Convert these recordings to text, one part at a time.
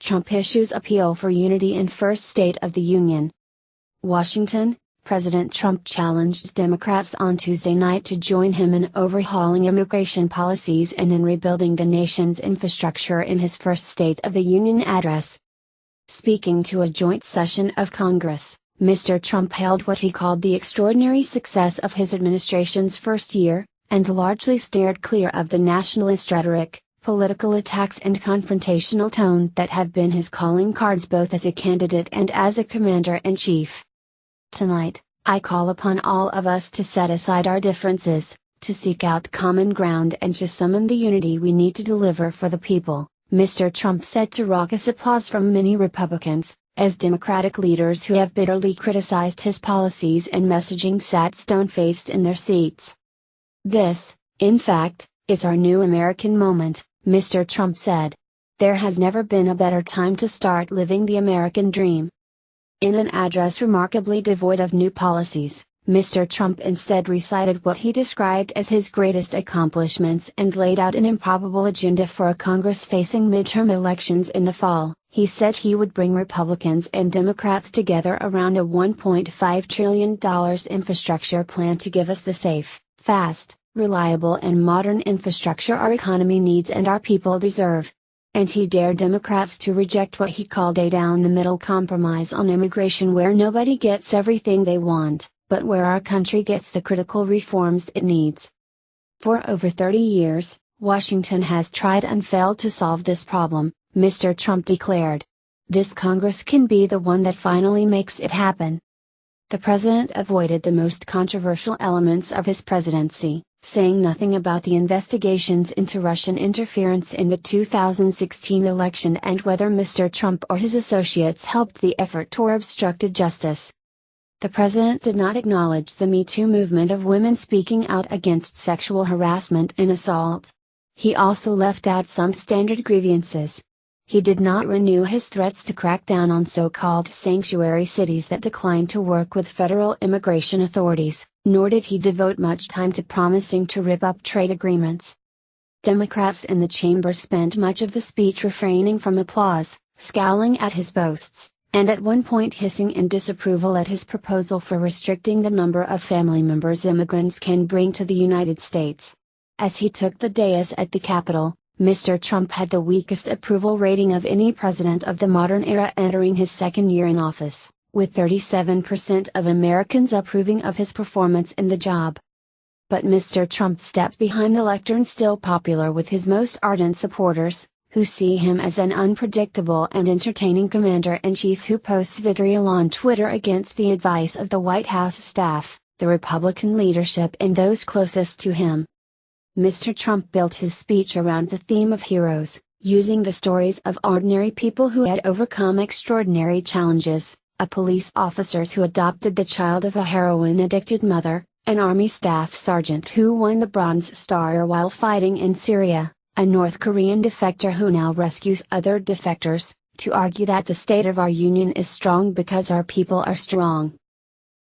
Trump issues appeal for unity in First State of the Union. Washington, President Trump challenged Democrats on Tuesday night to join him in overhauling immigration policies and in rebuilding the nation's infrastructure in his First State of the Union address. Speaking to a joint session of Congress, Mr. Trump hailed what he called the extraordinary success of his administration's first year, and largely steered clear of the nationalist rhetoric, political attacks and confrontational tone that have been his calling cards both as a candidate and as a commander-in-chief. Tonight, I call upon all of us to set aside our differences, to seek out common ground and to summon the unity we need to deliver for the people, Mr. Trump said to raucous applause from many Republicans, as Democratic leaders who have bitterly criticized his policies and messaging sat stone-faced in their seats. This, in fact, is our new American moment, Mr. Trump said. There has never been a better time to start living the American dream. In an address remarkably devoid of new policies, Mr. Trump instead recited what he described as his greatest accomplishments and laid out an improbable agenda for a Congress facing midterm elections in the fall. He said he would bring Republicans and Democrats together around a $1.5 trillion infrastructure plan to give us the safe, fast, reliable and modern infrastructure our economy needs and our people deserve. And he dared Democrats to reject what he called a down-the-middle compromise on immigration where nobody gets everything they want, but where our country gets the critical reforms it needs. For over 30 years, Washington has tried and failed to solve this problem, Mr. Trump declared. This Congress can be the one that finally makes it happen. The president avoided the most controversial elements of his presidency, saying nothing about the investigations into Russian interference in the 2016 election and whether Mr. Trump or his associates helped the effort or obstructed justice. The president did not acknowledge the Me Too movement of women speaking out against sexual harassment and assault. He also left out some standard grievances. He did not renew his threats to crack down on so-called sanctuary cities that declined to work with federal immigration authorities, nor did he devote much time to promising to rip up trade agreements. Democrats in the chamber spent much of the speech refraining from applause, scowling at his boasts, and at one point hissing in disapproval at his proposal for restricting the number of family members immigrants can bring to the United States. As he took the dais at the Capitol, Mr. Trump had the weakest approval rating of any president of the modern era entering his second year in office, with 37% of Americans approving of his performance in the job. But Mr. Trump stepped behind the lectern, still popular with his most ardent supporters, who see him as an unpredictable and entertaining commander-in-chief who posts vitriol on Twitter against the advice of the White House staff, the Republican leadership and those closest to him. Mr. Trump built his speech around the theme of heroes, using the stories of ordinary people who had overcome extraordinary challenges, a police officer who adopted the child of a heroin-addicted mother, an Army staff sergeant who won the Bronze Star while fighting in Syria, a North Korean defector who now rescues other defectors, to argue that the state of our union is strong because our people are strong.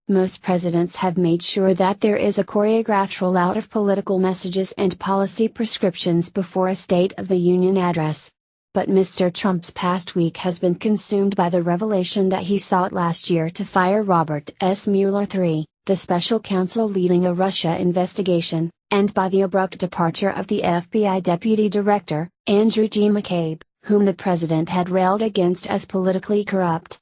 Most presidents have made sure that there is a choreographed rollout of political messages and policy prescriptions before a State of the Union address. But Mr. Trump's past week has been consumed by the revelation that he sought last year to fire Robert S. Mueller III, the special counsel leading a Russia investigation, and by the abrupt departure of the FBI Deputy Director, Andrew G. McCabe, whom the president had railed against as politically corrupt.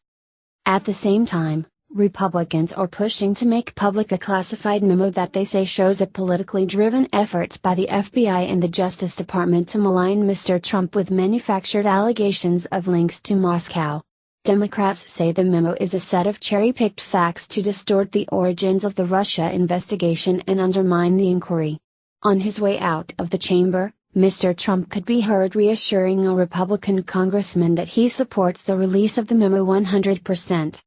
At the same time, Republicans are pushing to make public a classified memo that they say shows a politically driven effort by the FBI and the Justice Department to malign Mr. Trump with manufactured allegations of links to Moscow. Democrats say the memo is a set of cherry-picked facts to distort the origins of the Russia investigation and undermine the inquiry. On his way out of the chamber, Mr. Trump could be heard reassuring a Republican congressman that he supports the release of the memo 100%.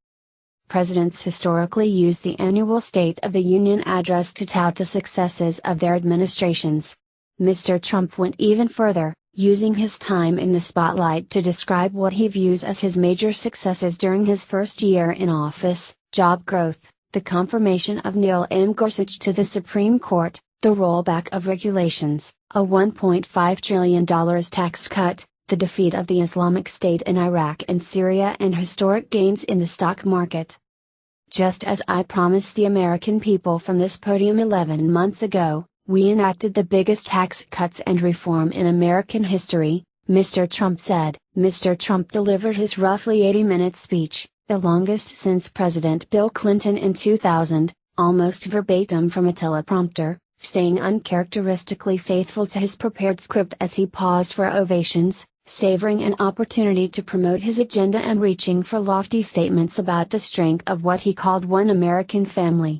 Presidents historically use the annual State of the Union address to tout the successes of their administrations. Mr. Trump went even further, using his time in the spotlight to describe what he views as his major successes during his first year in office: job growth, the confirmation of Neil M. Gorsuch to the Supreme Court, the rollback of regulations, a $1.5 trillion tax cut, the defeat of the Islamic State in Iraq and Syria, and historic gains in the stock market. Just as I promised the American people from this podium 11 months ago, we enacted the biggest tax cuts and reform in American history, Mr. Trump said. Mr. Trump delivered his roughly 80-minute speech, the longest since President Bill Clinton in 2000, almost verbatim from a teleprompter, staying uncharacteristically faithful to his prepared script as he paused for ovations, savoring an opportunity to promote his agenda and reaching for lofty statements about the strength of what he called one American family.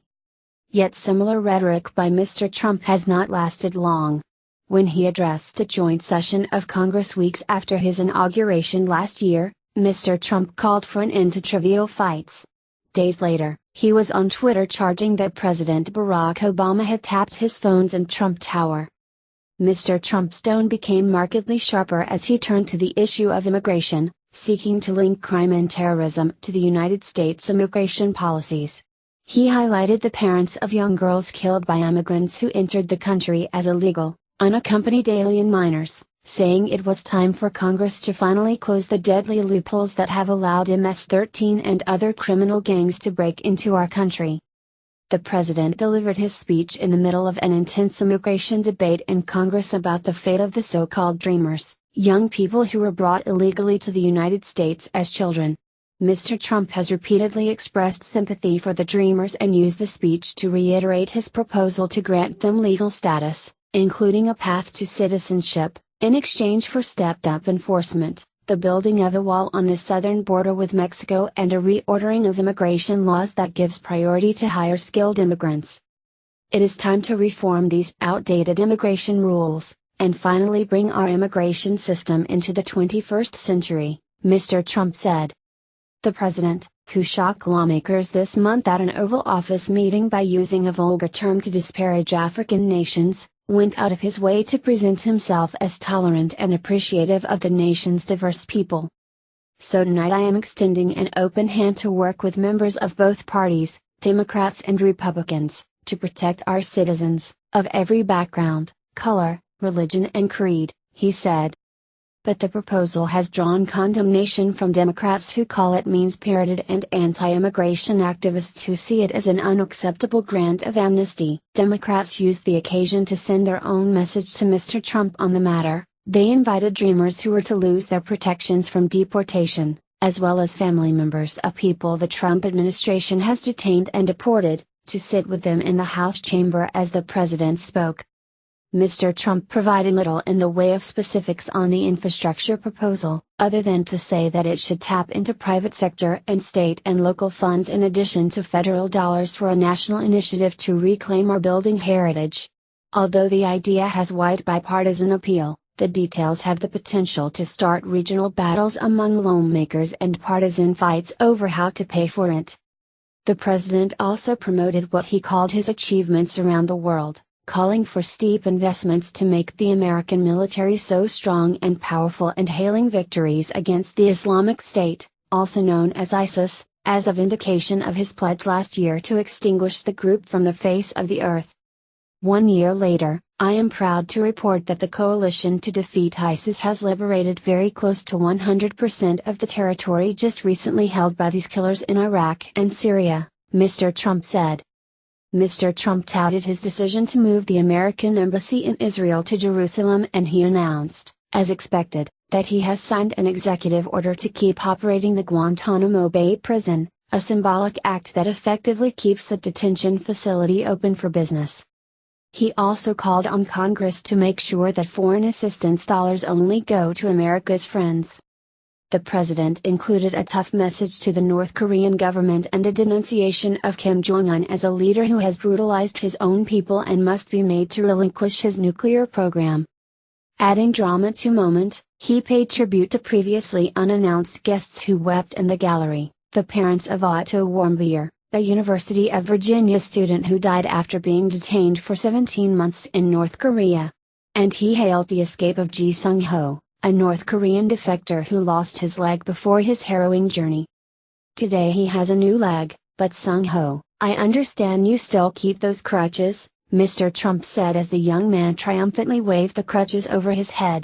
Yet similar rhetoric by Mr. Trump has not lasted long. When he addressed a joint session of Congress weeks after his inauguration last year, Mr. Trump called for an end to trivial fights. Days later, he was on Twitter charging that President Barack Obama had tapped his phones in Trump Tower. Mr. Trump's tone became markedly sharper as he turned to the issue of immigration, seeking to link crime and terrorism to the United States immigration policies. He highlighted the parents of young girls killed by immigrants who entered the country as illegal, unaccompanied alien minors, saying it was time for Congress to finally close the deadly loopholes that have allowed MS-13 and other criminal gangs to break into our country. The president delivered his speech in the middle of an intense immigration debate in Congress about the fate of the so-called Dreamers, young people who were brought illegally to the United States as children. Mr. Trump has repeatedly expressed sympathy for the Dreamers and used the speech to reiterate his proposal to grant them legal status, including a path to citizenship, in exchange for stepped-up enforcement, the building of a wall on the southern border with Mexico, and a reordering of immigration laws that gives priority to higher-skilled immigrants. It is time to reform these outdated immigration rules, and finally bring our immigration system into the 21st century, Mr. Trump said. The president, who shocked lawmakers this month at an Oval Office meeting by using a vulgar term to disparage African nations, went out of his way to present himself as tolerant and appreciative of the nation's diverse people. So tonight I am extending an open hand to work with members of both parties, Democrats and Republicans, to protect our citizens, of every background, color, religion and creed, he said. But the proposal has drawn condemnation from Democrats who call it mean-spirited and anti-immigration activists who see it as an unacceptable grant of amnesty. Democrats used the occasion to send their own message to Mr. Trump on the matter. They invited Dreamers who were to lose their protections from deportation, as well as family members of people the Trump administration has detained and deported, to sit with them in the House chamber as the president spoke. Mr. Trump provided little in the way of specifics on the infrastructure proposal, other than to say that it should tap into private sector and state and local funds in addition to federal dollars for a national initiative to reclaim our building heritage. Although the idea has wide bipartisan appeal, the details have the potential to start regional battles among lawmakers and partisan fights over how to pay for it. The president also promoted what he called his achievements around the world, calling for steep investments to make the American military so strong and powerful and hailing victories against the Islamic State, also known as ISIS, as a vindication of his pledge last year to extinguish the group from the face of the earth. 1 year later, I am proud to report that the coalition to defeat ISIS has liberated very close to 100% of the territory just recently held by these killers in Iraq and Syria, Mr. Trump said. Mr. Trump touted his decision to move the American embassy in Israel to Jerusalem, and he announced, as expected, that he has signed an executive order to keep operating the Guantanamo Bay prison, a symbolic act that effectively keeps the detention facility open for business. He also called on Congress to make sure that foreign assistance dollars only go to America's friends. The president included a tough message to the North Korean government and a denunciation of Kim Jong-un as a leader who has brutalized his own people and must be made to relinquish his nuclear program. Adding drama to moment, he paid tribute to previously unannounced guests who wept in the gallery, the parents of Otto Warmbier, a University of Virginia student who died after being detained for 17 months in North Korea. And he hailed the escape of Ji Sung-ho, a North Korean defector who lost his leg before his harrowing journey. Today he has a new leg, but Sung-ho, I understand you still keep those crutches, Mr. Trump said as the young man triumphantly waved the crutches over his head.